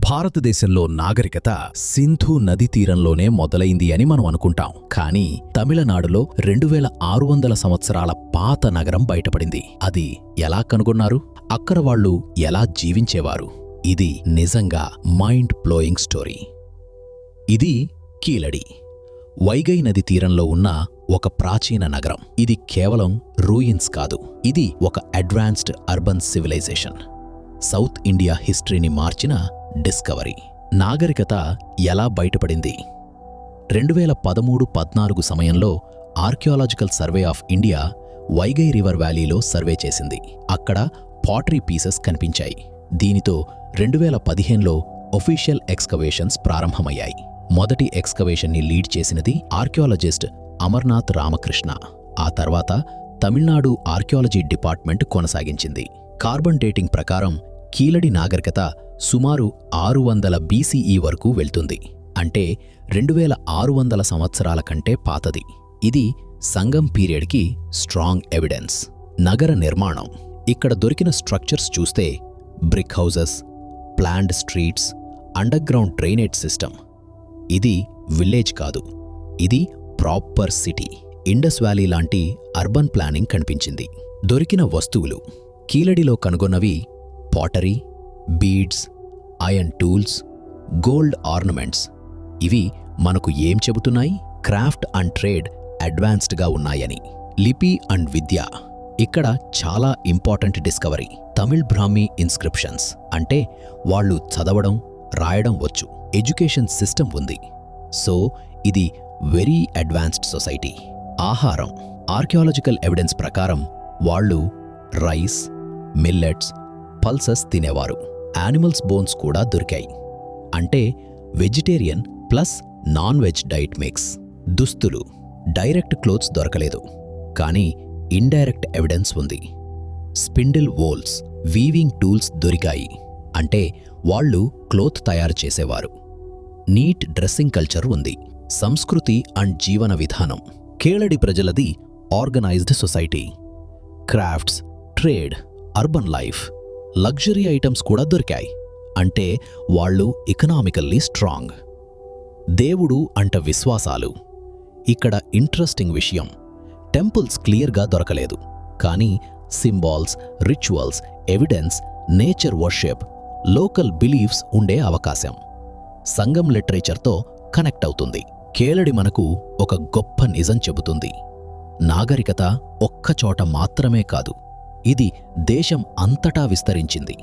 భారతదేశంలో నాగరికత సింధు నదీ తీరంలోనే మొదలైంది అని మనం అనుకుంటాం. కానీ తమిళనాడులో 2600 సంవత్సరాల పాత నగరం బయటపడింది. అది ఎలా కనుగొన్నారు? అక్కడ వాళ్ళు ఎలా జీవించేవారు? ఇది నిజంగా మైండ్ బ్లోయింగ్ స్టోరీ. ఇది కీలడి, వైగై నది తీరంలో ఉన్న ఒక ప్రాచీన నగరం. ఇది కేవలం రూయిన్స్ కాదు, ఇది ఒక advanced urban civilization. South India హిస్టరీని మార్చిన డిస్కవరీ. నాగరికత ఎలా బయటపడింది? 2013-14 సమయంలో archaeological survey of India Vaigai river వ్యాలీలో సర్వే చేసింది. అక్కడ పాటరీ పీసెస్ కనిపించాయి. దీనితో 2015లో ఒఫీషియల్ ఎక్స్కవేషన్స్ ప్రారంభమయ్యాయి. మొదటి ఎక్స్కవేషన్ని లీడ్ చేసినది ఆర్కియాలజిస్ట్ అమర్నాథ్ రామకృష్ణ. ఆ తర్వాత తమిళనాడు ఆర్కియాలజీ డిపార్ట్మెంట్ కొనసాగించింది. కార్బన్ డేటింగ్ ప్రకారం కీలడి నాగరికత సుమారు 600 BCE వరకు వెళ్తుంది. అంటే 2600 సంవత్సరాల కంటే పాతది. ఇది సంగం పీరియడ్కి స్ట్రాంగ్ ఎవిడెన్స్. నగర నిర్మాణం. ఇక్కడ దొరికిన స్ట్రక్చర్స్ చూస్తే brick houses, planned streets, underground drainage system. ఇది విలేజ్ కాదు, ఇది ప్రాపర్ సిటీ. ఇండస్ వ్యాలీ లాంటి అర్బన్ ప్లానింగ్ కనిపించింది. దొరికిన వస్తువులు. కీలడిలో కనుగొన్నవి pottery, beads, iron tools, gold ornaments. ఇవి మనకు ఏం చెబుతున్నాయి? క్రాఫ్ట్ అండ్ ట్రేడ్ అడ్వాన్స్డ్గా ఉన్నాయని. లిపి అండ్ విద్య. ఇక్కడ చాలా ఇంపార్టెంట్ డిస్కవరీ. తమిళ్ బ్రాహ్మీ ఇన్స్క్రిప్షన్స్, అంటే వాళ్ళు చదవడం, రాయడం వచ్చు. ఎడ్యుకేషన్ సిస్టమ్ ఉంది. సో ఇది వెరీ అడ్వాన్స్డ్ సొసైటీ. ఆహారం. ఆర్కియాలజికల్ ఎవిడెన్స్ ప్రకారం వాళ్ళు రైస్, మిల్లెట్స్, పల్సెస్ తినేవారు. యానిమల్స్ బోన్స్ కూడా దొరికాయి. అంటే vegetarian plus non veg diet mix. దుస్తులు. డైరెక్ట్ క్లోత్స్ దొరకలేదు, కానీ ఇండైరెక్ట్ ఎవిడెన్స్ ఉంది. స్పిండిల్ వోల్స్, వీవింగ్ టూల్స్ దొరికాయి. అంటే వాళ్ళు క్లోత్ తయారు చేసేవారు. నీట్ డ్రెస్సింగ్ కల్చర్ ఉంది. సంస్కృతి అండ్ జీవన విధానం. కేళడి ప్రజలది organised society. Crafts, trade, urban life, luxury items కూడా దొరికాయి. అంటే వాళ్ళు ఎకనామికల్లీ స్ట్రాంగ్. దేవుడు అంట విశ్వాసాలు. ఇక్కడ ఇంట్రెస్టింగ్ విషయం, టెంపుల్స్ క్లియర్గా దొరకలేదు, కానీ symbols, rituals, evidence, nature worship, local beliefs ఉండే అవకాశం. సంగం లిటరేచర్తో కనెక్ట్ అవుతుంది. కేళడి మనకు ఒక గొప్ప నిజం చెబుతుంది. నాగరికత ఒక్కచోట మాత్రమే కాదు, ఇది దేశం అంతటా విస్తరించింది.